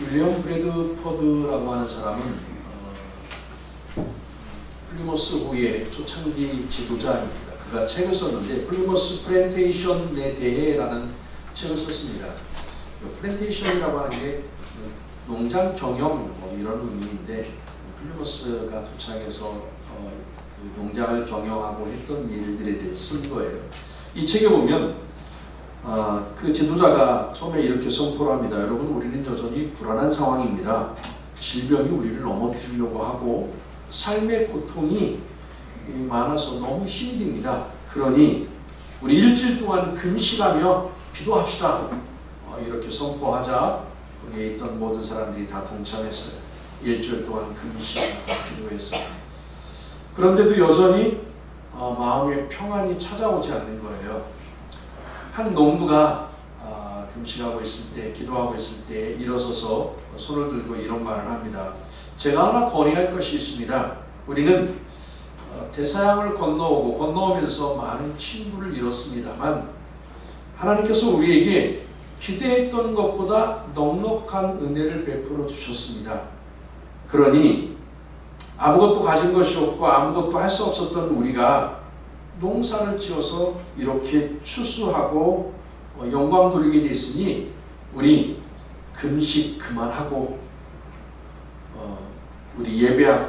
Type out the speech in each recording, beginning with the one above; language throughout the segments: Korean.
윌리엄 브래드퍼드라고 하는 사람은 플리머스 후의 초창기 지도자입니다. 그가 책을 썼는데 플리머스 플랜테이션에 대해라는 책을 썼습니다. 플랜테이션이라고 하는 게 농장 경영 뭐 이런 의미인데 플리머스가 도착해서 그 농장을 경영하고 했던 일들에 대해서 쓴 거예요. 이 책에 보면 그 지도자가 처음에 이렇게 선포를 합니다. 여러분, 우리는 여전히 불안한 상황입니다. 질병이 우리를 넘어뜨리려고 하고 삶의 고통이 많아서 너무 힘이 듭니다. 그러니 우리 일주일 동안 금식하며 기도합시다. 이렇게 선포하자 거기에 있던 모든 사람들이 다 동참했어요. 일주일 동안 금식하고 기도했어요. 그런데도 여전히 마음에 평안이 찾아오지 않는 거예요. 한 농부가 금식하고 있을 때, 기도하고 있을 때 일어서서 손을 들고 이런 말을 합니다. 제가 하나 건의할 것이 있습니다. 우리는 대서양을 건너오면서 많은 친구를 잃었습니다만 하나님께서 우리에게 기대했던 것보다 넉넉한 은혜를 베풀어 주셨습니다. 그러니 아무것도 가진 것이 없고 아무것도 할 수 없었던 우리가 농사를 지어서 이렇게 추수하고 영광 돌리게 됐으니 우리 금식 그만하고 우리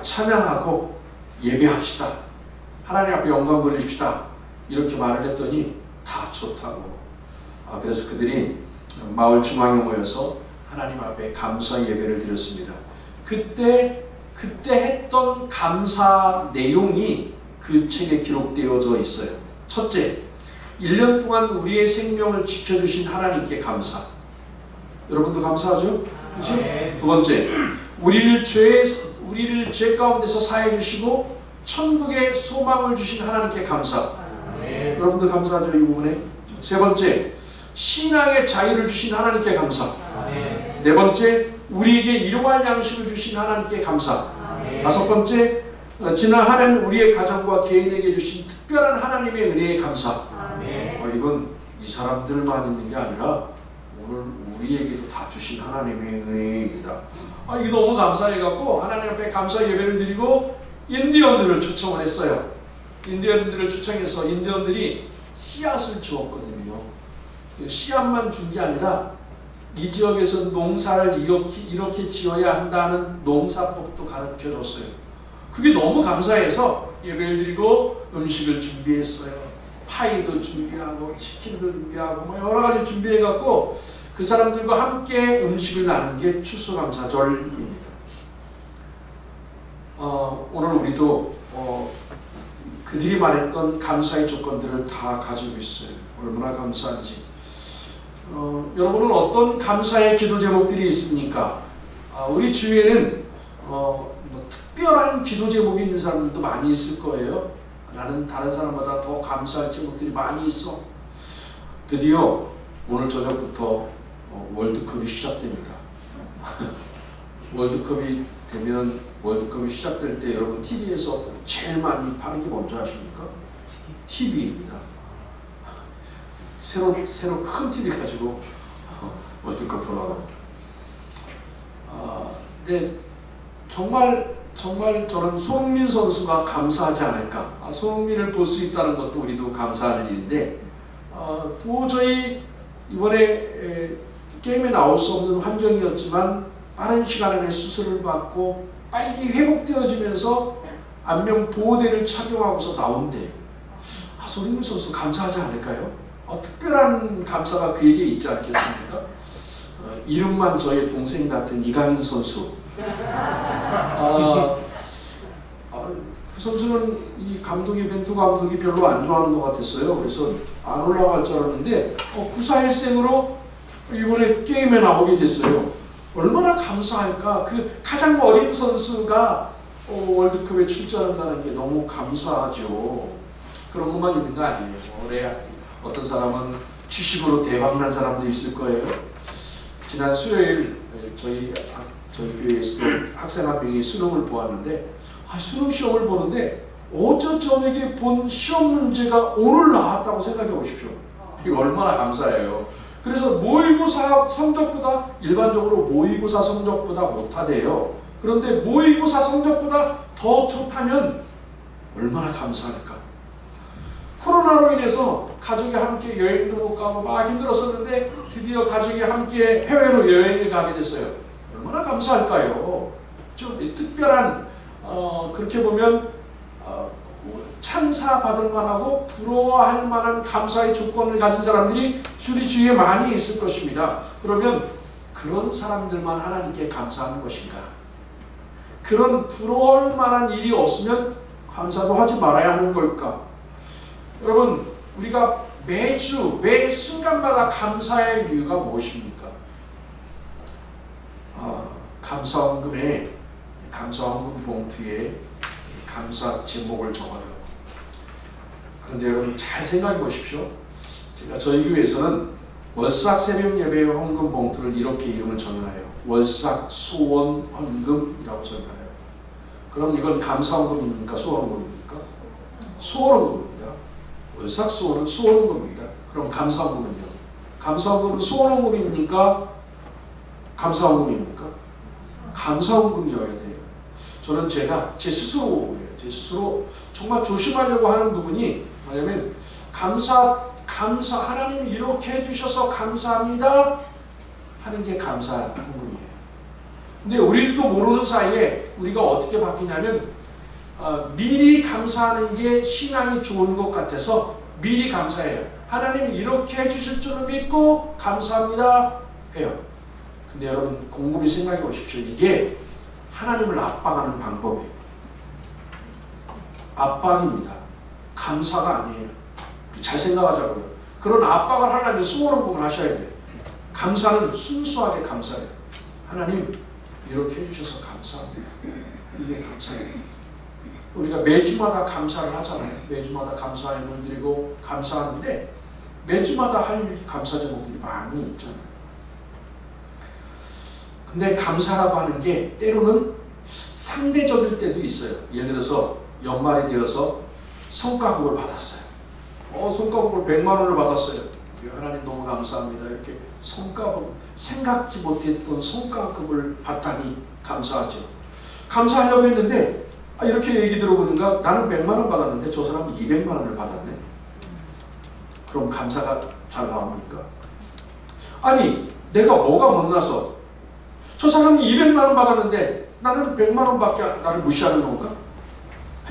찬양하고 예배합시다. 하나님 앞에 영광 돌립시다. 이렇게 말을 했더니 다 좋다고. 그래서 그들이 마을 중앙에 모여서 하나님 앞에 감사 예배를 드렸습니다. 그때 했던 감사 내용이 그 책에 기록되어져 있어요. 첫째, 1년 동안 우리의 생명을 지켜주신 하나님께 감사. 여러분도 감사하죠? 그렇지? 두 번째, 우리를 죄 가운데서 사해 주시고 천국에 소망을 주신 하나님께 감사. 여러분도 감사하죠? 이 부분에. 세 번째, 신앙의 자유를 주신 하나님께 감사. 네 번째, 우리에게 일용할 양식을 주신 하나님께 감사. 다섯 번째, 지난 한 해는 우리의 가정과 개인에게 주신 특별한 하나님의 은혜에 감사. 이건 이 사람들만 있는 게 아니라 오늘 우리에게도 다 주신 하나님의 은혜입니다. 이게 너무 감사해갖고 하나님 앞에 감사 예배를 드리고 인디언들을 초청을 했어요. 인디언들을 초청해서 인디언들이 씨앗을 주었거든요. 씨앗만 준 게 아니라 이 지역에서 농사를 이렇게 지어야 한다는 농사법도 가르쳐줬어요. 그게 너무 감사해서 예배를 드리고 음식을 준비했어요. 파이도 준비하고 치킨도 준비하고 뭐 여러 가지 준비해갖고 그 사람들과 함께 음식을 나눈 게 추수감사절입니다. 오늘 우리도 그들이 말했던 감사의 조건들을 다 가지고 있어요. 얼마나 감사한지. 여러분은 어떤 감사의 기도 제목들이 있습니까? 우리 주위에는 특별한 기도 제목이 있는 사람들도 많이 있을 거예요. 나는 다른 사람보다 더 감사할 제목들이 많이 있어. 드디어 오늘 저녁부터 월드컵이 시작됩니다. 월드컵이 시작될 때 여러분 TV에서 제일 많이 파는 게 뭔지 아십니까? TV입니다. 새로 큰 TV 가지고 월드컵 보러 가고. 근데 정말 저는 손흥민 선수가 감사하지 않을까. 손흥민을 볼 수 있다는 것도 우리도 감사할 일인데 도저히 이번에 게임에 나올 수 없는 환경이었지만 빠른 시간 안에 수술을 받고 빨리 회복되어지면서 안면 보호대를 착용하고서 나온대. 손흥민 선수 감사하지 않을까요? 특별한 감사가 그에게 있지 않겠습니까? 이름만 저의 동생 같은 이강인 선수. 그 선수는 이 벤투 감독이 별로 안 좋아하는 것 같았어요. 그래서 안 올라갈 줄 알았는데 941생으로 이번에 게임에 나오게 됐어요. 얼마나 감사할까. 그 가장 어린 선수가 월드컵에 출전한다는 게 너무 감사하죠. 그런 것만 있는 거 아니에요. 올해 어떤 사람은 주식으로 대박난 사람도 있을 거예요. 지난 수요일 저희 교회에서도 학생 한 명이 수능을 보았는데 수능 시험을 보는데 어쩌저에게 본 시험 문제가 오늘 나왔다고 생각해 보십시오. 이거 얼마나 감사해요. 그래서 모의고사 성적보다 일반적으로 모의고사 성적보다 못하대요. 그런데 모의고사 성적보다 더 좋다면 얼마나 감사할까. 코로나로 인해서 가족이 함께 여행도 못 가고 막 힘들었었는데 드디어 가족이 함께 해외로 여행을 가게 됐어요. 얼마나 감사할까요. 좀 특별한 그렇게 보면 찬사받을 만하고 부러워할 만한 감사의 조건을 가진 사람들이 우리 주위에 많이 있을 것입니다. 그러면 그런 사람들만 하나님께 감사하는 것인가? 그런 부러워할 만한 일이 없으면 감사도 하지 말아야 하는 걸까? 여러분, 우리가 매주 매 순간마다 감사할 이유가 무엇입니까? 감사헌금에 감사헌금 봉투에 감사 제목을 적어요. 그런데 여러분 잘 생각해 보십시오. 제가 저희 교회에서는 월삭 새벽 예배 헌금 봉투를 이렇게 이름을 정해놔요. 월삭 소원 헌금이라고 정해놔요. 그럼 이건 감사헌금입니까? 소원헌금입니까? 소원헌금입니다. 월삭 소원은 소원헌금입니다. 그럼 감사헌금은요? 감사헌금은 소원헌금입니까? 감사헌금입니까? 감사헌금이어야 돼요. 저는 제가 제 스스로 정말 조심하려고 하는 부분이 뭐냐면 감사 하나님 이렇게 해주셔서 감사합니다 하는 게 감사헌금이에요. 근데 우리도 모르는 사이에 우리가 어떻게 바뀌냐면 미리 감사하는 게 신앙이 좋은 것 같아서 미리 감사해요. 하나님 이렇게 해주실 줄을 믿고 감사합니다 해요. 근데 여러분 곰곰이 생각해 보십시오. 이게 하나님을 압박하는 방법이에요. 압박입니다. 감사가 아니에요. 잘 생각하자고요. 그런 압박을 하려면 소원헌금을 하셔야 돼요. 감사는 순수하게 감사해요. 하나님 이렇게 해주셔서 감사합니다. 이게 감사예요. 우리가 매주마다 감사를 하잖아요. 매주마다 감사함을 드리고 감사하는데 매주마다 할 감사 제목들이 많이 있잖아요. 근데 감사라고 하는 게 때로는 상대적일 때도 있어요. 예를 들어서 연말이 되어서 성과급을 받았어요. 성과급을 100만 원을 받았어요. 하나님 너무 감사합니다. 이렇게 성과급, 생각지 못했던 성과급을 받다니 감사하죠. 감사하려고 했는데 이렇게 얘기 들어보니까 나는 100만 원 받았는데 저 사람은 200만 원을 받았네. 그럼 감사가 잘 나옵니까? 아니 내가 뭐가 못나서 저 사람이 200만 원 받았는데 나는 100만 원밖에 나를 무시하는 건가?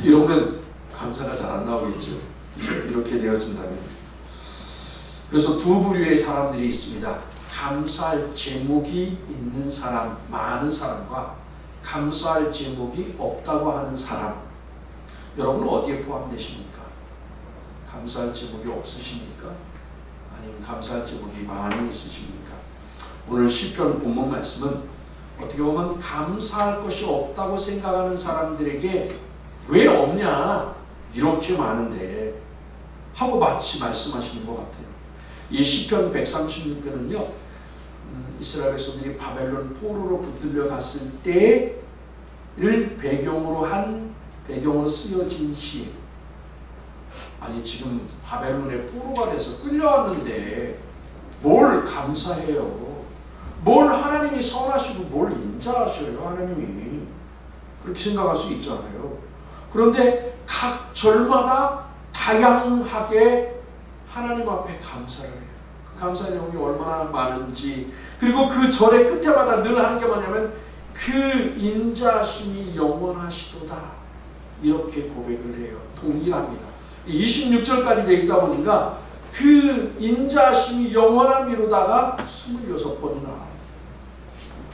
이러면 감사가 잘 안 나오겠죠. 이렇게 되어진다면. 그래서 두 부류의 사람들이 있습니다. 감사할 제목이 있는 사람, 많은 사람과 감사할 제목이 없다고 하는 사람. 여러분은 어디에 포함되십니까? 감사할 제목이 없으십니까? 아니면 감사할 제목이 많이 있으십니까? 오늘 시편 본문 말씀은 어떻게 보면 감사할 것이 없다고 생각하는 사람들에게 왜 없냐? 이렇게 많은데 하고 마치 말씀하시는 것 같아요. 이 시편 136편은요. 이스라엘 백성들이 바벨론 포로로 붙들려 갔을 때를 배경으로 쓰여진 시예요. 아니 지금 바벨론의 포로가 돼서 끌려왔는데 뭘 감사해요? 뭘 하나님이 선하시고 뭘 인자하셔요? 하나님이 그렇게 생각할 수 있잖아요. 그런데 각 절마다 다양하게 하나님 앞에 감사를 해요. 그 감사 내용이 얼마나 많은지, 그리고 그 절의 끝에마다 늘 하는 게 뭐냐면 그 인자하심이 영원하시도다 이렇게 고백을 해요. 동일합니다. 26절까지 되어 있다 보니까 그 인자하심이 영원함이로다가 26번이 나와요.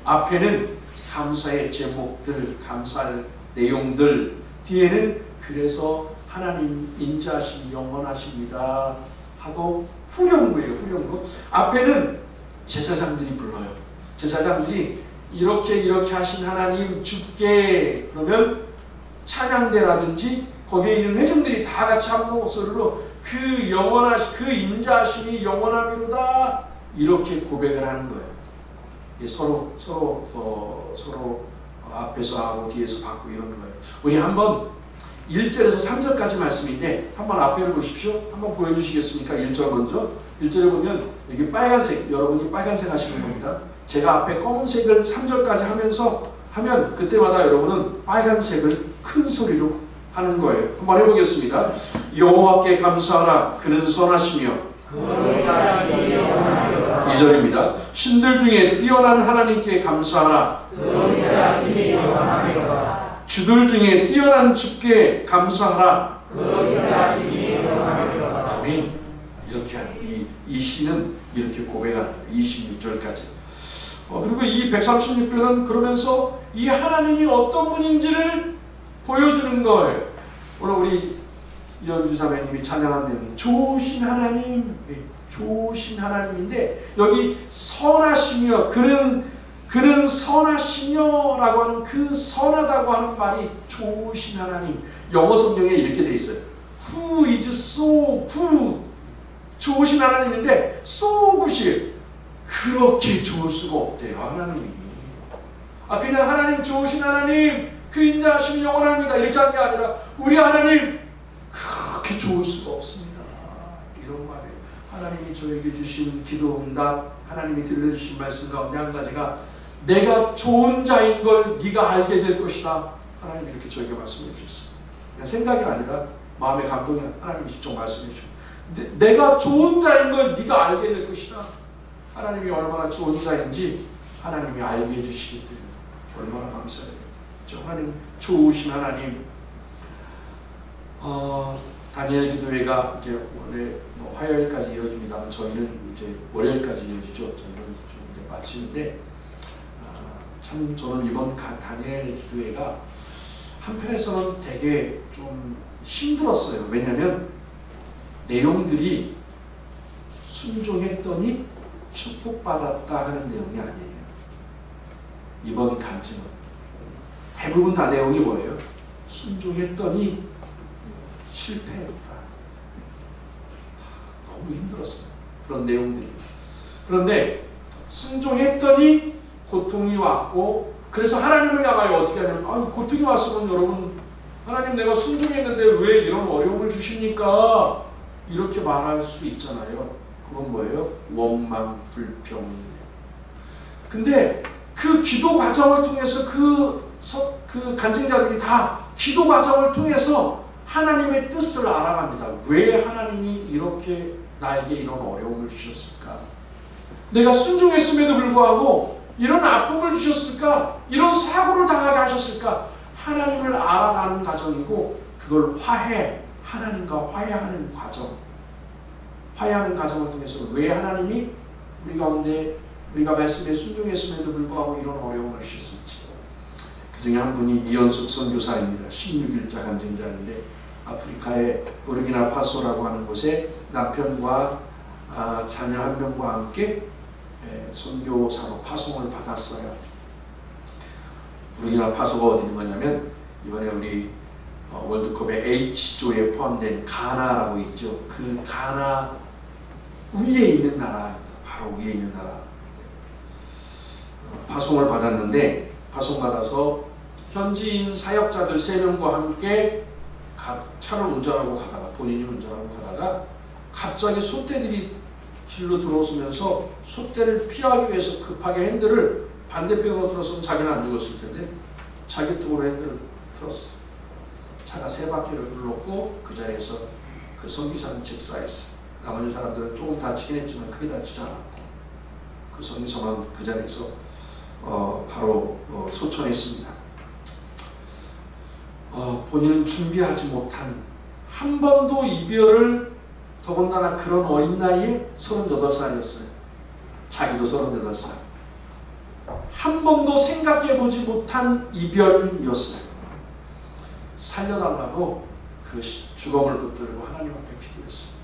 앞에는 감사의 제목들, 감사할 내용들, 뒤에는 그래서 하나님 인자하심이 영원하십니다 하고 후렴구예요. 후렴구. 앞에는 제사장들이 불러요. 제사장들이 이렇게 하신 하나님 주께, 그러면 찬양대라든지 거기에 있는 회중들이 다 같이 한 목소리로 그 인자하심이 영원함이로다 이렇게 고백을 하는 거예요. 서로 앞에서 하고 뒤에서 받고 이러는 거예요. 우리 한번 1절에서 3절까지 말씀인데 한번 앞에를 보십시오. 한번 보여주시겠습니까? 1절 먼저. 1절에 보면 여기 빨간색, 여러분이 빨간색 하시는 겁니다. 제가 앞에 검은색을 3절까지 하면 그때마다 여러분은 빨간색을 큰 소리로 하는 거예요. 한번 해보겠습니다. 여호와께 감사하라. 그는 선하시며 2절입니다. 신들 중에 뛰어난 하나님께 감사하라. 주들 중에 뛰어난 주께 감사하라. 아멘. 이렇게 하는 이 시는 이렇게 고백하는 26절까지. 그리고 이 136편은 그러면서 이 하나님이 어떤 분인지를 보여주는 거예요. 오늘 우리 이현주 자매님이 찬양한 내용이 좋으신 하나님, 좋으신 하나님인데 여기 선하시며 그는 선하시며 라고 하는 그 선하다고 하는 말이 좋으신 하나님. 영어 성경에 이렇게 돼 있어요. Who is so good. 좋으신 하나님인데 so good. 그렇게 좋을 수가 없대요. 하나님이. 그냥 하나님 좋으신 하나님 그 인자하심이 영원합니다. 이렇게 한 게 아니라 우리 하나님 그렇게 좋을 수가 없습니다. 이런 말이에요. 하나님이 저에게 주신 기도 응답, 하나님이 들려주신 말씀 가운데 한 가지가 내가 좋은 자인 걸 네가 알게 될 것이다. 하나님이 이렇게 저에게 말씀해 주셨어요. 그냥 생각이 아니라 마음의 감동이 하나님이 직접 말씀해 주셨어요. 내가 좋은 자인 걸 네가 알게 될 것이다. 하나님이 얼마나 좋은 자인지 하나님이 알게 해주시기 때문에 얼마나 감사해요. 하나님 좋으신 하나님. 다니엘 기도회가 이제 원래 화요일까지 이어집니다만 저희는 이제 월요일까지 이어지죠. 저희는 좀 이제 마치는데 참 저는 이번 다니엘 기도회가 한편에서는 되게 좀 힘들었어요. 왜냐하면 내용들이 순종했더니 축복받았다 하는 내용이 아니에요. 이번 간증은 대부분 다 내용이 뭐예요? 순종했더니 실패했다. 너무 힘들었어요. 그런 내용들이. 그런데 순종했더니 고통이 왔고, 그래서 하나님을 향하여 어떻게 하냐면 고통이 왔으면 여러분 하나님 내가 순종했는데 왜 이런 어려움을 주십니까? 이렇게 말할 수 있잖아요. 그건 뭐예요? 원망, 불평. 근데 그 기도 과정을 통해서 그 간증자들이 다 기도 과정을 통해서 하나님의 뜻을 알아갑니다. 왜 하나님이 이렇게 나에게 이런 어려움을 주셨을까? 내가 순종했음에도 불구하고 이런 아픔을 주셨을까? 이런 사고를 당하게 하셨을까? 하나님을 알아가는 과정이고, 그걸 하나님과 화해하는 과정. 화해하는 과정을 통해서 왜 하나님이 우리 가운데 우리가 말씀에 순종했음에도 불구하고 이런 어려움을 주셨을지. 그 중에 한 분이 이현숙 선교사입니다. 16일자 간증자인데 아프리카의 부르키나파소라고 하는 곳에 남편과 자녀 한 명과 함께 선교사로 파송을 받았어요. 부르키나파소가 어디 있는 거냐면 이번에 우리 월드컵의 H조에 포함된 가나라고 있죠. 그 가나 위에 있는 나라입니다. 바로 위에 있는 나라. 파송을 받았는데 파송받아서 현지인 사역자들 3명과 함께 차를 운전하고 가다가 본인이 운전하고 가다가 갑자기 소떼들이 길로 들어오면서 소떼를 피하기 위해서 급하게 핸들을 반대편으로 들었으면 자기는 안 죽었을 텐데 자기 쪽으로 핸들을 틀었어. 차가 3바퀴를 굴렀고 그 자리에서 그 선교사는 즉사했어. 나머지 사람들은 조금 다치긴 했지만 크게 다치지 않았고 그 선교사만 그 자리에서 바로 소천했습니다. 본인은 준비하지 못한 한 번도 이별을, 더군다나 그런 어린 나이에 38살이었어요. 자기도 38살. 한 번도 생각해보지 못한 이별이었어요. 살려달라고 그 주검을 붙들고 하나님 앞에 기도했어요.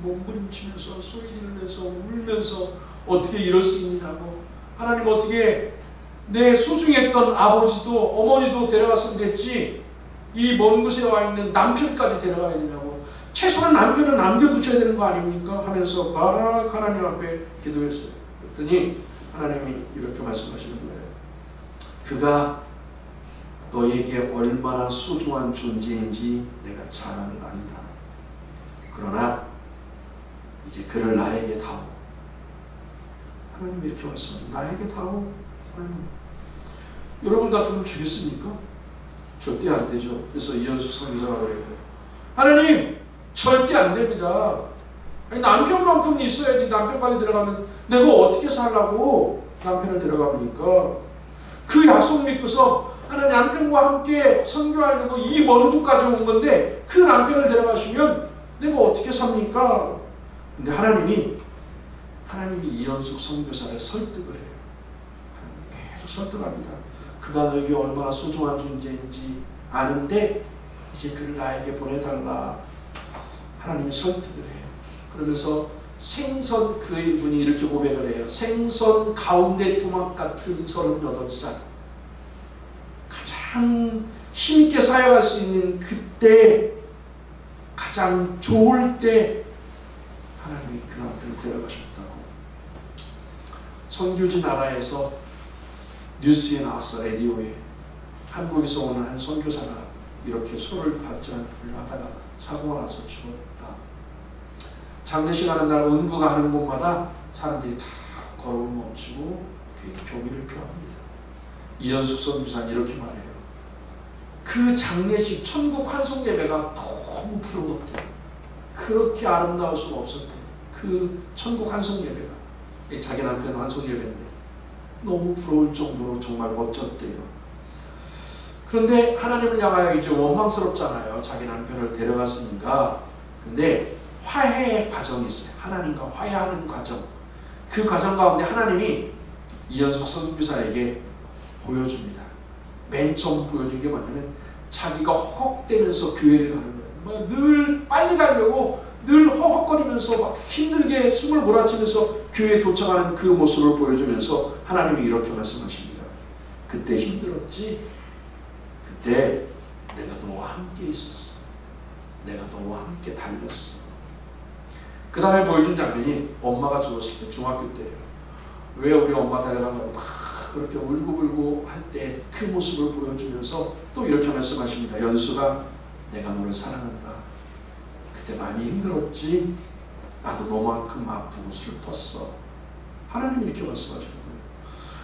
몸부림치면서 소리 지르면서 울면서 어떻게 이럴 수 있느냐고, 하나님 어떻게 내 소중했던 아버지도 어머니도 데려갔으면 됐지 이 먼 곳에 와 있는 남편까지 데려가야 되냐고, 최소한 남편은 남겨두셔야 되는 거 아닙니까? 하면서 바락 하나님 앞에 기도했어요. 그랬더니 하나님이 이렇게 말씀하시는 거예요. 그가 너에게 얼마나 소중한 존재인지 내가 잘 안다. 그러나 이제 그를 나에게 다오. 하나님 이렇게 말씀합니다. 나에게 다오. 여러분 같으면 주겠습니까? 절대 안 되죠. 그래서 이현숙 선교사가 그래요. 하나님 절대 안 됩니다. 아니, 남편만큼은 있어야지. 남편까지 들어가면 내가 어떻게 살라고 남편을 들어가니까 그 약속 믿고서 하나님 남편과 함께 선교하려고 이 먼 곳까지 온 건데 그 남편을 데려가시면 내가 어떻게 삽니까? 근데 하나님이 이현숙 선교사를 설득을 해요. 계속 설득합니다. 그가 너에게 얼마나 소중한 존재인지 아는데 이제 그를 나에게 보내달라. 하나님이 설득을 해요. 그러면서 생선, 그분이 이렇게 고백을 해요. 생선 가운데 토막 같은 38살, 가장 힘있게 사역할 수 있는 그때, 가장 좋을 때 하나님이 그 남편을 데려가셨다고. 선교지 나라에서 뉴스에 나왔어. 라디오에 한국에서 오는 한 선교사가 이렇게 소를 받지 않고 하다가 사고가 나서 죽었다. 장례식 하는 날 은구가 하는 곳마다 사람들이 다 걸음을 멈추고 교미를 표합니다. 이현숙 선교사는 이렇게 말해요. 그 장례식 천국 환송 예배가 너무 부러웠대요. 그렇게 아름다울 수가 없었대요. 그 천국 환송 예배가, 자기 남편 환송 예배인데 너무 부러울 정도로 정말 멋졌대요. 그런데 하나님을 향하여 이제 원망스럽잖아요. 자기 남편을 데려갔으니까. 근데 화해의 과정이 있어요. 하나님과 화해하는 과정. 그 과정 가운데 하나님이 이현숙 선교사에게 보여줍니다. 맨 처음 보여준 게 뭐냐면 자기가 헉헉대면서 교회를 가는 거예요. 늘 빨리 가려고 늘 허헉거리면서 막 힘들게 숨을 몰아치면서 교회에 도착하는 그 모습을 보여주면서 하나님이 이렇게 말씀하십니다. 그때 힘들었지? 그때 내가 너와 함께 있었어. 내가 너와 함께 달렸어. 그 다음에 보여준 장면이 엄마가 죽었을 때, 중학교 때예요. 왜 우리 엄마 데려가냐고 막 그렇게 울고불고 할 때 그 모습을 보여주면서 또 이렇게 말씀하십니다. 연수가 내가 너를 사랑한다. 그때 많이 힘들었지? 나도 너만큼 아프고 슬펐어. 하나님이 이렇게 말씀하시는 거예요.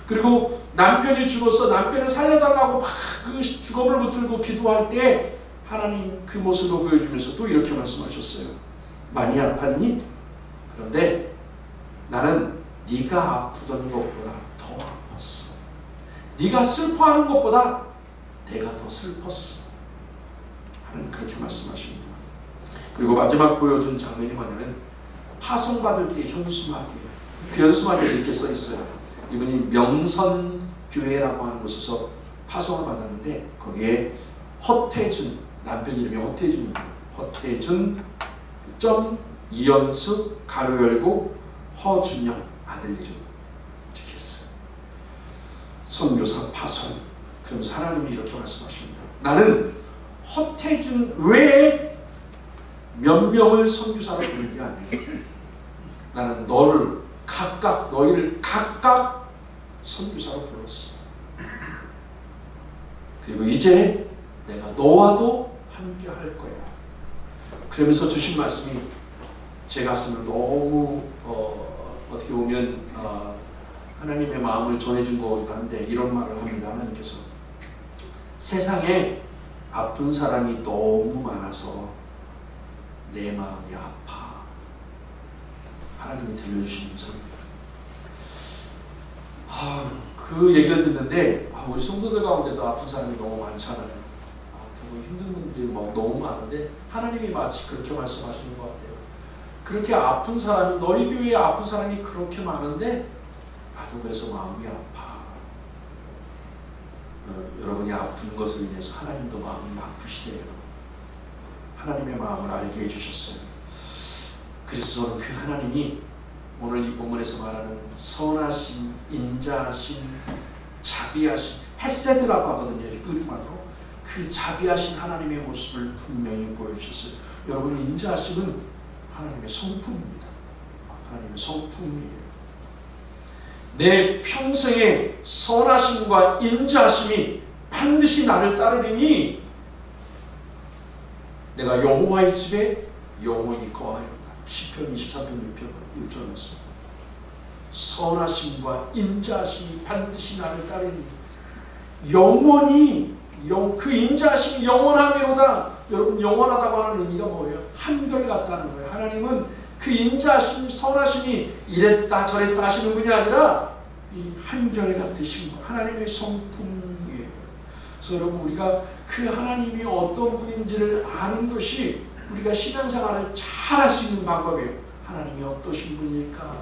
그리고 남편이 죽어서 남편을 살려달라고 막 그 주검을 붙들고 기도할 때 하나님 그 모습을 보여주면서 또 이렇게 말씀하셨어요. 많이 아팠니? 그런데 나는 네가 아프던 것보다 더 아팠어. 네가 슬퍼하는 것보다 내가 더 슬펐어. 하나님 그렇게 말씀하십니다. 그리고 마지막 보여준 장면이 뭐냐면 파송받을 때 현수막이에요. 그 현수막에 이렇게 써 있어요. 이분이 명선교회라고 하는 곳에서 파송을 받았는데 거기에 허태준, 남편 이름이 허태준입니다. 허태준 이현숙 가로 열고 허준영 아들 이름 이렇게 했어요. 선교사 파송. 그러면서 하나님이 이렇게 말씀하십니다. 나는 허태준 외에 몇 명을 선교사로 부른 게 아니에요. 나는 너희를 각각 선교사로 불렀어. 그리고 이제 내가 너와도 함께 할 거야. 그러면서 주신 말씀이 제 가슴을 너무 어떻게 보면 하나님의 마음을 전해준 것 같은데 이런 말을 합니다. 하나님께서 세상에 아픈 사람이 너무 많아서 내 마음이 아파. 하나님이 들려주시는 소리입니다. 그 얘기를 듣는데 우리 성도들 가운데도 아픈 사람이 너무 많잖아요. 아프고 힘든 분들이 너무 많은데 하나님이 마치 그렇게 말씀하시는 것 같아요. 그렇게 아픈 사람이, 너희 교회에 아픈 사람이 그렇게 많은데 나도 그래서 마음이 아파. 여러분이 아픈 것을 인해서 하나님도 마음이 아프시대요. 하나님의 마음을 알게 해주셨어요. 그래서 저는 그 하나님이 오늘 이 본문에서 말하는 선하신, 인자하신, 자비하신, 헤세드라고 하거든요. 그리고 그 자비하신 하나님의 모습을 분명히 보여주셨어요. 여러분, 인자하심은 하나님의 성품입니다. 하나님의 성품이에요. 내 평생의 선하심과 인자하심이 반드시 나를 따르리니 내가 여호와의 집에 영원히 거하리로다. 시편 23편 6편 1절에서 선하심과 인자하심이 반드시 나를 따르니 영원히 그 인자하심이 영원함이로다. 여러분 영원하다고 하는 의미가 뭐예요? 한결같다는 거예요. 하나님은 그 인자하심, 선하심이 이랬다 저랬다 하시는 분이 아니라 이 한결같으신 하나님의 성품이에요. 그래서 여러분 우리가 그 하나님이 어떤 분인지를 아는 것이 우리가 신앙생활을 잘 할 수 있는 방법이에요. 하나님이 어떠신 분일까?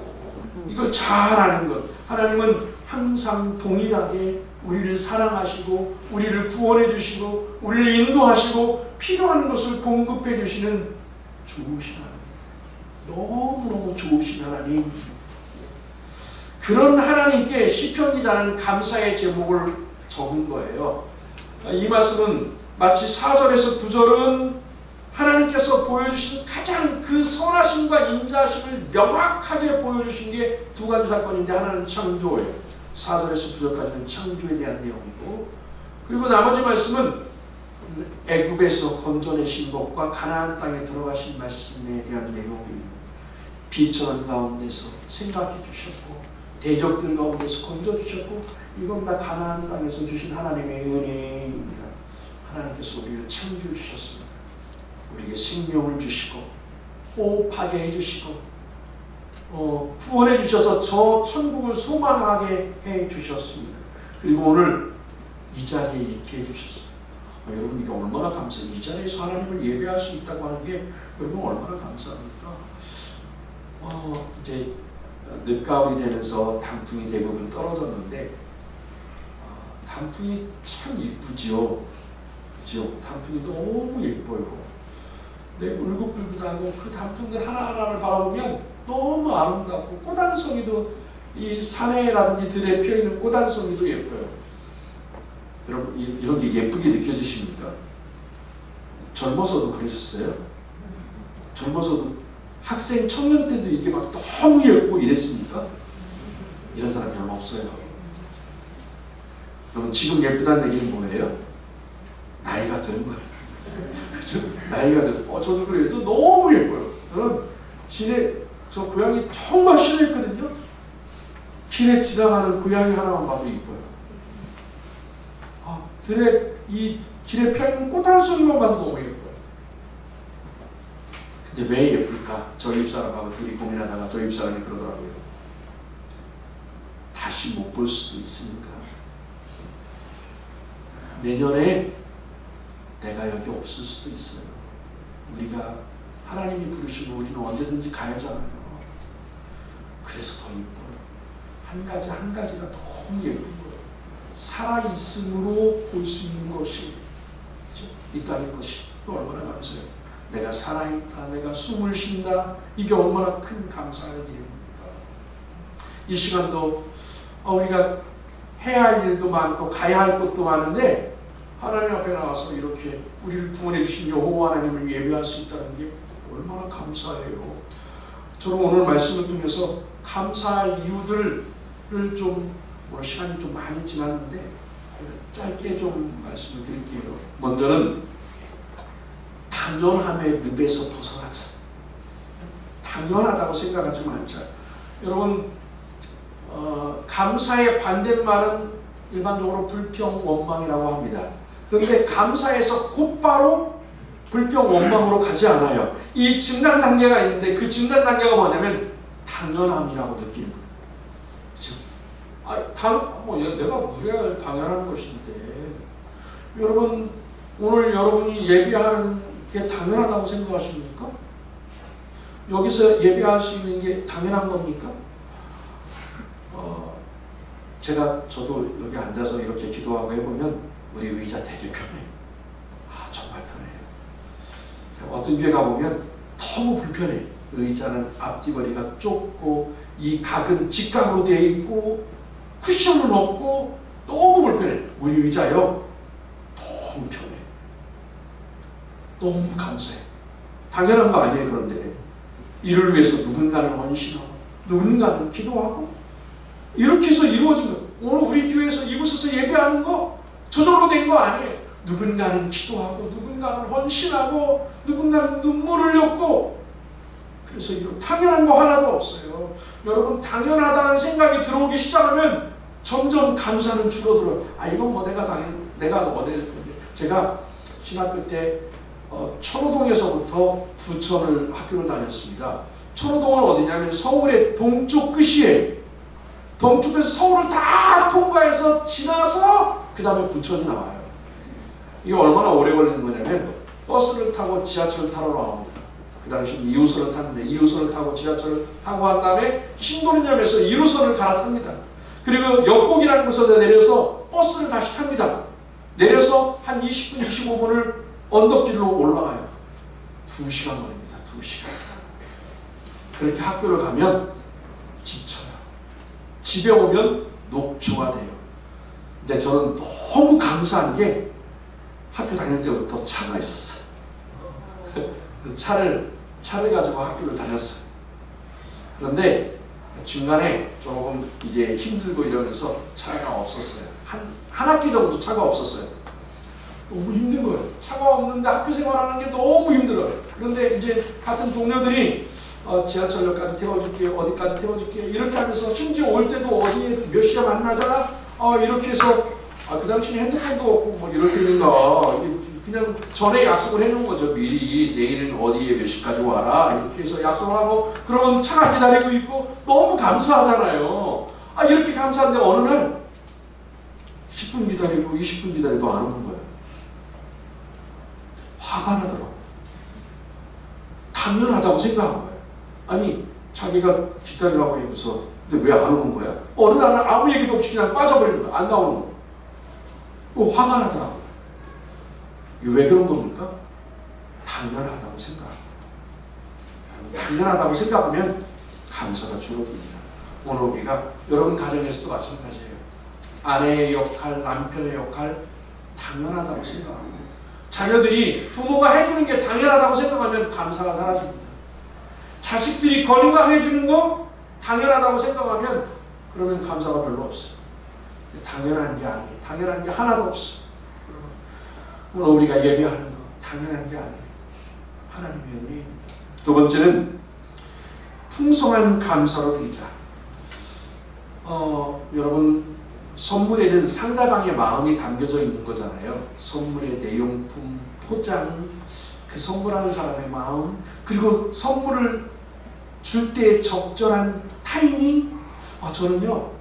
이걸 잘 아는 것. 하나님은 항상 동일하게 우리를 사랑하시고 우리를 구원해 주시고 우리를 인도하시고 필요한 것을 공급해 주시는 좋으신 하나님. 너무너무 좋으신 하나님. 그런 하나님께 시편 기자는 감사의 제목을 적은 거예요. 이 말씀은 마치 4절에서 9절은 하나님께서 보여주신 가장 그 선하심과 인자하심을 명확하게 보여주신 게 두 가지 사건인데 하나는 창조예요. 4절에서 9절까지는 창조에 대한 내용이고 그리고 나머지 말씀은 애굽에서 건져내신 것과 가나안 땅에 들어가신 말씀에 대한 내용입니다. 비천한 가운데서 생각해 주셨고 대적들 가운데서 건져주셨고 이건 다 가나안 땅에서 주신 하나님의 은혜입니다. 하나님께서 우리를 창조해 주셨습니다. 우리에게 생명을 주시고 호흡하게 해주시고 구원해 주셔서 저 천국을 소망하게 해주셨습니다. 그리고 오늘 이 자리에 있게 해주셨어요. 여러분 이게 얼마나 감사해요. 이 자리에서 하나님을 예배할 수 있다고 하는 게 여러분 얼마나 감사합니까? 이제 늦가을이 되면서 단풍이 대부분 떨어졌는데 단풍이 참 이쁘지요. 그죠? 단풍이 너무 예뻐요. 울긋불긋하고 그 단풍들 하나하나를 바라보면 너무 아름답고 꽃한송이도 이 산에라든지 들에 피어있는 꽃한송이도 예뻐요. 여러분 이런 게 예쁘게 느껴지십니까? 젊어서도 그러셨어요? 젊어서도 학생 청년 때도 이게 막 너무 예쁘고 이랬습니까? 이런 사람 별로 없어요. 그럼 지금 예쁘다는 얘기는 뭐예요? 나이가 드는 거예요. 그렇죠? 나이가 든 저도 그래요. 또 너무 예뻐요. 저는 저 고양이 정말 싫어했거든요. 길에 지나가는 고양이 하나만 봐도 예뻐요. 들에 이 길에 펴있는 꽃 한 송이만 봐도 너무 예뻐요. 근데 왜 예쁠까? 저 집사람하고 둘이 고민하다가 저 집사람이 그러더라고요. 다시 못 볼 수도 있으니까. 내년에 내가 여기 없을 수도 있어요. 우리가 하나님이 부르시고 우리는 언제든지 가야잖아요. 그래서 더 예뻐요. 한 가지 한 가지가 너무 예쁜 거예요. 살아있음으로 볼 수 있는 것이 있다는 것이 또 얼마나 감사해요. 내가 살아있다, 내가 숨을 쉰다, 이게 얼마나 큰 감사의 일입니까? 이 시간도 우리가 해야 할 일도 많고 가야 할 것도 많은데 하나님 앞에 나와서 이렇게 우리를 구원해 주신 여호와 하나님을 예배할 수 있다는 게 얼마나 감사해요. 저는 오늘 말씀을 통해서 감사할 이유들을 좀 시간이 좀 많이 지났는데 짧게 좀 말씀을 드릴게요. 먼저는 당연함의 늪에서 벗어나자. 당연하다고 생각하지 말자. 여러분 감사의 반대말은 일반적으로 불평, 원망이라고 합니다. 그런데 감사에서 곧바로 불평, 원망으로 가지 않아요. 이 중간 단계가 있는데 그 중간 단계가 뭐냐면 당연함이라고 느끼는 거예요. 내가 그래야 당연한 것인데 여러분 오늘 여러분이 예배하는 게 당연하다고 생각하십니까? 여기서 예배할 수 있는 게 당연한 겁니까? 저도 여기 앉아서 이렇게 기도하고 해보면 우리 의자 되게 편해요. 정말 편해요. 어떤 교회 가보면 너무 불편해요. 의자는 앞뒤거리가 좁고 이 각은 직각으로 되어 있고 쿠션은 없고 너무 불편해. 우리 의자요 너무 편해. 너무 감사해. 당연한 거 아니에요. 그런데 이를 위해서 누군가는 헌신하고 누군가는 기도하고 이렇게 해서 이루어진 거. 오늘 우리 교회에서 이곳에서 예배하는 거 저절로 된 거 아니에요. 누군가는 기도하고 누군가는 헌신하고 누군가는 눈물을 흘렸고, 그래서 이런 당연한 거 하나도 없어요. 여러분, 당연하다는 생각이 들어오기 시작하면 점점 감사는 줄어들어요. 아, 이건 뭐 내가 어디, 제가 신학교 때 천호동에서부터 부천을 학교를 다녔습니다. 천호동은 어디냐면 서울의 동쪽 끝이에요. 동쪽에서 서울을 다 통과해서 지나서 그 다음에 부천이 나와요. 이게 얼마나 오래 걸리는 거냐면 버스를 타고 지하철을 타러 나옵니다. 그 당시 2호선을 탔는데 2호선을 타고 지하철을 타고 한 다음에 신도림역에서 1호선을 갈아탑니다. 그리고 역곡이라는 곳에서 내려서 버스를 다시 탑니다. 내려서 한 20분, 25분을 언덕길로 올라가요. 2시간 걸립니다. 2시간. 그렇게 학교를 가면 지쳐요. 집에 오면 녹초가 돼요. 근데 저는 너무 감사한 게 학교 다닐 때부터 차가 있었어요. 차를 가지고 학교를 다녔어요. 그런데 중간에 조금 이제 힘들고 이러면서 차가 없었어요. 한 학기 정도 차가 없었어요. 너무 힘든 거예요. 차가 없는데 학교 생활하는 게 너무 힘들어요. 그런데 이제 같은 동료들이 지하철역까지 태워줄게, 어디까지 태워줄게, 이렇게 하면서 심지어 올 때도 어디에 몇 시에 만나잖아? 이렇게 해서, 그 당시에 핸드폰도 없고 뭐 이럴 때인가, 그냥 전에 약속을 해놓은 거죠. 미리 내일은 어디에 몇 시까지 와라, 이렇게 해서 약속을 하고, 그러면 차가 기다리고 있고 너무 감사하잖아요. 이렇게 감사한데 어느 날 10분 기다리고 20분 기다리도 안 오는 거예요. 화가 나더라고요. 당연하다고 생각한 거예요. 아니, 자기가 기다리라고 해서 근데 왜 안 오는 거야? 어느 날은 아무 얘기도 없이 그냥 빠져버리는 거야. 안 나오는 거야. 화가 나더라고요. 왜 그런 겁니까? 당연하다고 생각합니다. 당연하다고 생각하면 감사가 줄어듭니다. 오늘 우리가 여러분 가정에서도 마찬가지예요. 아내의 역할, 남편의 역할 당연하다고 생각합니다. 자녀들이 부모가 해주는 게 당연하다고 생각하면 감사가 사라집니다. 자식들이 건강해주는 거 당연하다고 생각하면 그러면 감사가 별로 없어요. 당연한 게 아니에요. 당연한 게 하나도 없어요. 오늘 우리가 예배하는 거 당연한 게 아니에요. 하나님의 은혜입니다. 두 번째는 풍성한 감사로 드리자. 여러분, 선물에는 상대방의 마음이 담겨져 있는 거잖아요. 선물의 내용품, 포장, 그 선물하는 사람의 마음, 그리고 선물을 줄 때 적절한 타이밍. 저는요,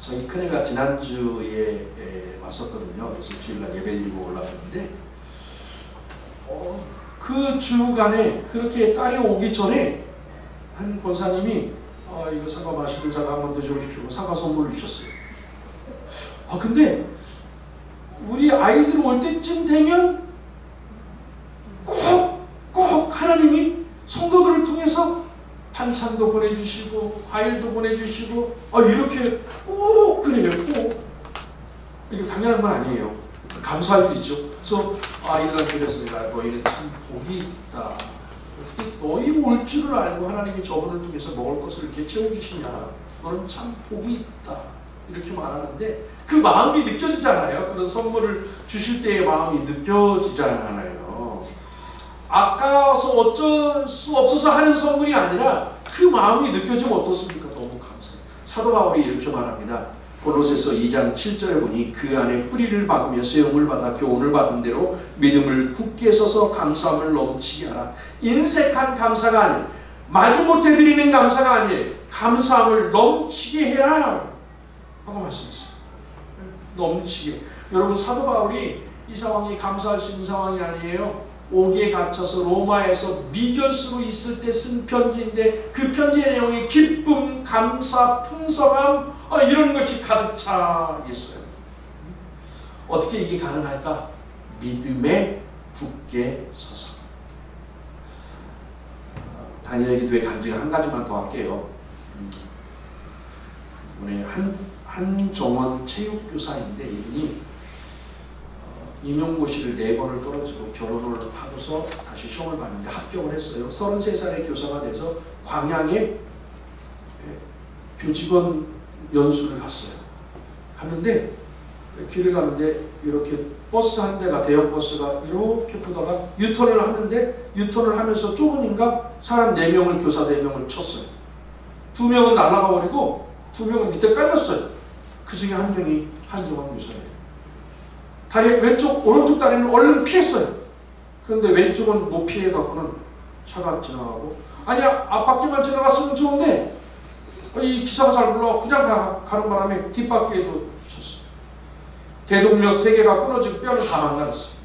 저희 큰애가 지난주에 왔었거든요. 그래서 주일날 예배 드리고 올라왔는데 그 주간에 그렇게 딸이 오기 전에 한 권사님이 이거 사과 마시는 사과 한번 드셔보십시오. 사과 선물을 주셨어요. 근데 우리 아이들 올 때쯤 되면 꼭 하나님이 성도들을 통해서 반찬도 보내주시고 과일도 보내주시고 이렇게 꼭 그래요. 꼭. 이게 당연한 건 아니에요. 감사할 일이죠. 그래서 아이들한테 그래서 내가 너희는 참 복이 있다. 너희 올 줄을 알고 하나님이 저분을 통해서 먹을 것을 이렇게 채워주시냐. 너는 참 복이 있다. 이렇게 말하는데 그 마음이 느껴지잖아요. 그런 선물을 주실 때의 마음이 느껴지잖아요. 아까워서 어쩔 수 없어서 하는 선물이 아니라 그 마음이 느껴지면 어떻습니까? 너무 감사해요. 사도 바울이 이렇게 말합니다. 골로새서 2장 7절에 보니 그 안에 뿌리를 박으며 세움을 받아 교훈을 받은 대로 믿음을 굳게 서서 감사함을 넘치게 하라. 인색한 감사가 아니에요. 마지못해 드리는 감사가 아니에요. 감사함을 넘치게 해라 하고 말씀했어요. 넘치게. 여러분, 사도 바울이 이 상황이 감사할 수 있는 상황이 아니에요. 옥에 갇혀서 로마에서 미견수로 있을 때 쓴 편지인데 그 편지의 내용이 기쁨, 감사, 풍성함 이런 것이 가득 차 있어요. 어떻게 이게 가능할까? 믿음에 굳게 서서. 다니엘 기도의 간증을 한 가지만 더 할게요. 오늘 한정원 체육교사인데 이분이 임용고시를 4번을 떨어지고 결혼을 하고서 다시 시험을 봤는데 합격을 했어요. 33살의 교사가 돼서 광양에 교직원 연수를 갔어요. 갔는데 길을 가는데 이렇게 버스 한 대가, 대형 버스가 이렇게 보다가 유턴을 하는데, 유턴을 하면서 좁으니까 사람 4명을, 교사 4명을 쳤어요. 2명은 날아가 버리고 2명은 밑에 깔렸어요. 그 중에 한 명이 한정환 교사예요. 다리 왼쪽, 오른쪽 다리는 얼른 피했어요. 그런데 왼쪽은 못 피해갖고는 차가 지나가고, 아니야, 앞바퀴만 지나갔으면 좋은데 이 기사가 잘 몰라 그냥 가는 바람에 뒷바퀴에도 쳤어요. 대동력 3개가 끊어지고 뼈를 다 망가졌어요.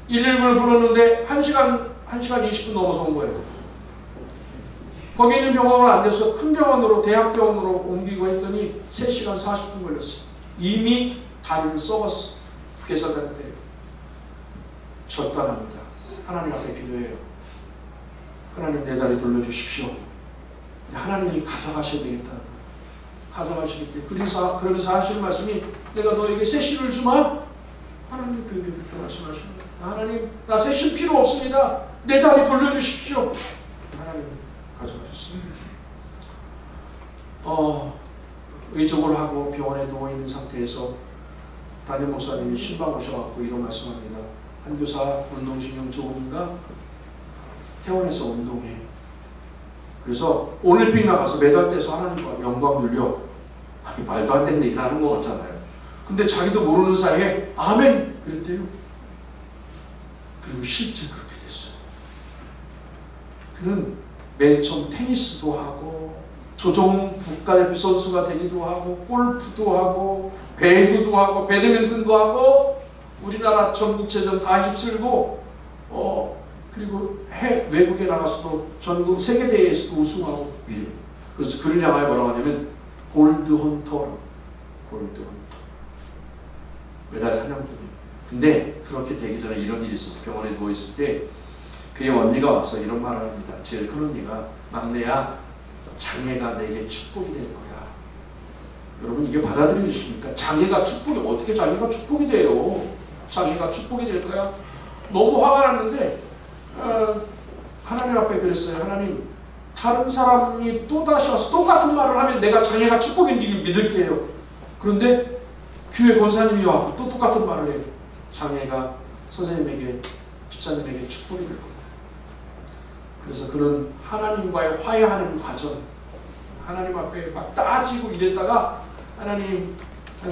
119를 불렀는데 1시간 20분 넘어서 온 거예요. 거기 있는 병원은 안 돼서 큰 병원으로, 대학병원으로 옮기고 했더니 3시간 40분 걸렸어요. 이미 다리를 썩었어. 괴사단한테. 절단합니다. 하나님 앞에 기도해요. 하나님, 내 다리 돌려주십시오. 하나님이 가져가셔야 되겠다. 가져가시겠대. 그러면서 하시는 말씀이, 내가 너에게 새 씨를 주마? 하나님 그렇게 말씀하십니다. 하나님, 나 새 씨 필요 없습니다. 내 다리 돌려주십시오. 하나님 가져가셨습니다. 의족을 하고 병원에 누워있는 상태에서 담임 목사님이 신방 오셔갖고 이런 말씀합니다. 한 교사 운동신경 좋으니까 퇴원해서 운동해. 그래서 올림픽 나가서 메달 떼서 하나님과 영광 돌려. 아니, 말도 안 되는 얘기를 하는 것 같잖아요. 근데 자기도 모르는 사이에 아멘! 그랬대요. 그리고 실제 그렇게 됐어요. 그는 맨 처음 테니스도 하고, 조종 국가대표 선수가 되기도 하고, 골프도 하고, 배구도 하고, 배드민턴도 하고, 우리나라 전국체전 다 휩쓸고, 그리고 외국에 나가서도 전국 세계대회에서도 우승하고 이래요. 그래서 그를 향하여 뭐라고 하냐면 골드헌터, 골드헌터. 메달 사냥꾼이에요. 근데 그렇게 되기 전에 이런 일이 있었어요. 병원에 누워있을 때 그의 언니가 와서 이런 말을 합니다. 제일 큰 언니가, 막내야, 장애가 내게 축복이 될 거야. 여러분, 이게 받아들이십니까? 장애가 축복이, 어떻게 장애가 축복이 돼요? 장애가 축복이 될 거야? 너무 화가 났는데 하나님 앞에 그랬어요. 하나님, 다른 사람이 또다시 와서 똑같은 말을 하면 내가 장애가 축복인지 믿을게요. 그런데 교회 권사님이 와서 또 똑같은 말을 해요. 장애가 선생님에게, 집사님에게 축복이 될 거예요. 그래서 그는 하나님과의 화해하는 과정, 하나님 앞에 막 따지고 이랬다가, 하나님,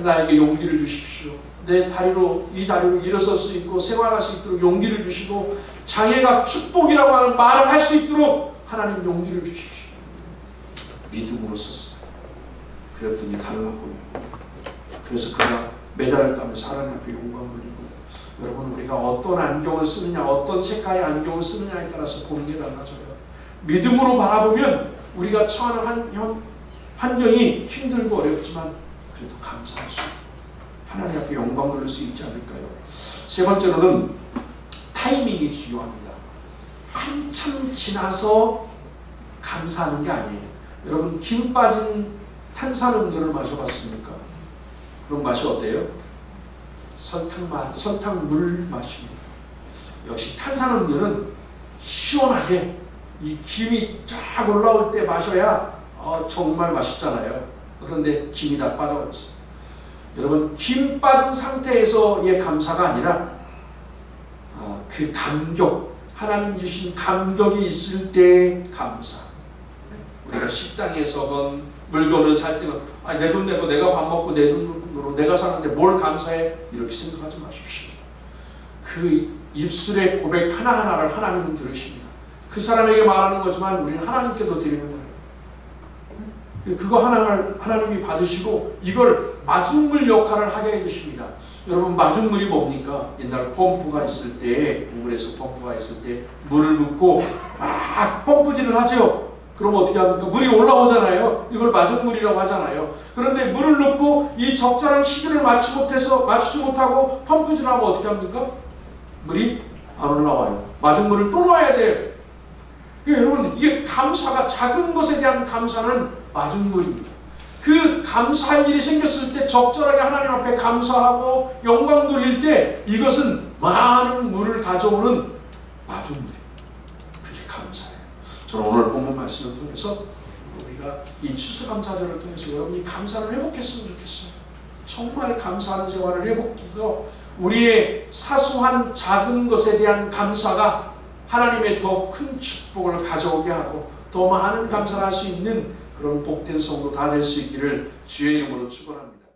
나에게 용기를 주십시오. 내 다리로, 이 다리로 일어설 수 있고 생활할 수 있도록 용기를 주시고, 장애가 축복이라고 하는 말을 할 수 있도록 하나님 용기를 주십시오. 믿음으로 섰어요. 그랬더니 달랐군요. 그래서 그가 메달을 따면서 하나님 앞에 영광을 돌리고, 여러분, 우리가 어떤 안경을 쓰느냐, 어떤 색깔의 안경을 쓰느냐에 따라서 보는 게 달라져요. 믿음으로 바라보면 우리가 처하는 환경이 힘들고 어렵지만 그래도 감사할 수 있고 하나님 앞에 영광 돌릴 수 있지 않을까요? 세 번째로는 타이밍이 중요합니다. 한참 지나서 감사하는 게 아니에요. 여러분, 김 빠진 탄산음료를 마셔봤습니까? 그런 맛이 어때요? 설탕물 맛입니다. 역시 탄산음료는 시원하게 이 김이 쫙 올라올 때 마셔야 정말 맛있잖아요. 그런데 김이 다 빠져버렸어요. 여러분, 김 빠진 상태에서의 감사가 아니라 그 감격, 하나님 주신 감격이 있을 때 감사. 우리가 식당에서건 물건을 살 때는 내 돈 내고 내가 밥 먹고 내 돈으로 내가 사는데 뭘 감사해? 이렇게 생각하지 마십시오. 그 입술의 고백 하나하나를 하나님은 들으십니다. 그 사람에게 말하는 거지만 우리는 하나님께도 드리는 거예요. 그거 하나님이 받으시고 이걸 마중물 역할을 하게 해주십니다. 여러분, 마중물이 뭡니까? 옛날 펌프가 있을 때, 우물에서 펌프가 있을 때 물을 붓고 막 펌프질을 하죠. 그럼 어떻게 합니까? 물이 올라오잖아요. 이걸 마중물이라고 하잖아요. 그런데 물을 넣고 이 적절한 시기를 맞추지 못하고 펌프질하면 어떻게 합니까? 물이 안 올라와요. 마중물을 또 넣어야 돼요. 여러분, 이게 감사가, 작은 것에 대한 감사는 마중물입니다. 그 감사한 일이 생겼을 때 적절하게 하나님 앞에 감사하고 영광 돌릴 때 이것은 많은 물을 가져오는 마중물이에요. 그게 감사예요. 저는 오늘 본문 말씀을 통해서 우리가 이 추수감사절을 통해서 여러분이 감사를 회복했으면 좋겠어요. 정말 감사하는 생활을 회복해서 우리의 사소한 작은 것에 대한 감사가 하나님의 더 큰 축복을 가져오게 하고 더 많은 감사를 할 수 있는 그런 복된 성도 다 될 수 있기를 주의 이름으로 축원합니다.